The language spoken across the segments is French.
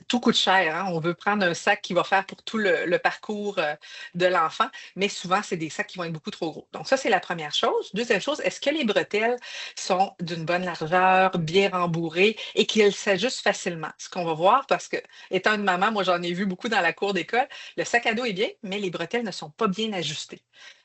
Tout coûte cher, hein. On veut prendre un sac qui va faire pour tout le parcours de l'enfant, mais souvent, c'est des sacs qui vont être beaucoup trop gros. Donc, ça, c'est la première chose. Deuxième chose, est-ce que les bretelles sont d'une bonne largeur, bien rembourrées et qu'elles s'ajustent facilement? Ce qu'on va voir, parce que, étant une maman, moi, j'en ai vu beaucoup dans la cour d'école, le sac à dos est bien, mais les bretelles ne sont pas bien ajustées.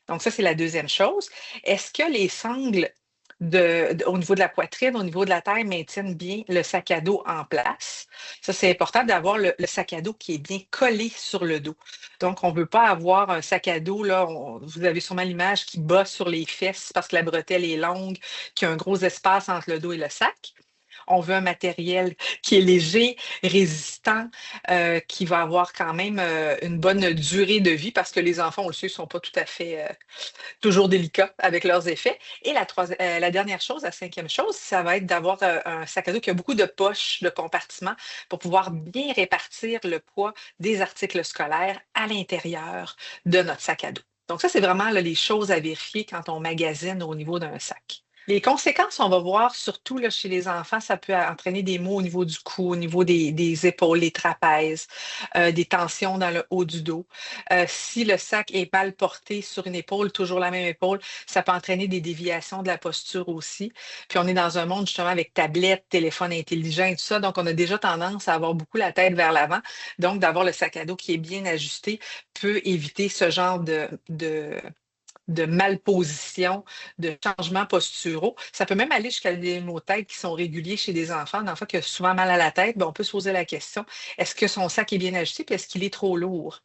Donc, ça, c'est la deuxième chose. Est-ce que les sangles au niveau de la poitrine, au niveau de la taille, maintiennent bien le sac à dos en place? Ça, c'est important d'avoir le sac à dos qui est bien collé sur le dos. Donc, on ne veut pas avoir un sac à dos, là, vous avez sûrement l'image qui bat sur les fesses parce que la bretelle est longue, qu'il y a un gros espace entre le dos et le sac. On veut un matériel qui est léger, résistant, qui va avoir quand même une bonne durée de vie parce que les enfants, on le sait, ne sont pas tout à fait toujours délicats avec leurs effets. Et la dernière chose, la cinquième chose, ça va être d'avoir un sac à dos qui a beaucoup de poches, de compartiments pour pouvoir bien répartir le poids des articles scolaires à l'intérieur de notre sac à dos. Donc ça, c'est vraiment là, les choses à vérifier quand on magasine au niveau d'un sac. Les conséquences, on va voir surtout là, chez les enfants, ça peut entraîner des maux au niveau du cou, au niveau des épaules, les trapèzes, des tensions dans le haut du dos. Si le sac est mal porté sur une épaule, toujours la même épaule, ça peut entraîner des déviations de la posture aussi. Puis on est dans un monde justement avec tablette, téléphone intelligent et tout ça, donc on a déjà tendance à avoir beaucoup la tête vers l'avant. Donc d'avoir le sac à dos qui est bien ajusté peut éviter ce genre de malposition, de changements posturaux. Ça peut même aller jusqu'à des maux de tête qui sont réguliers chez des enfants. Un enfant qui a souvent mal à la tête, ben, on peut se poser la question, est-ce que son sac est bien ajusté puis est-ce qu'il est trop lourd?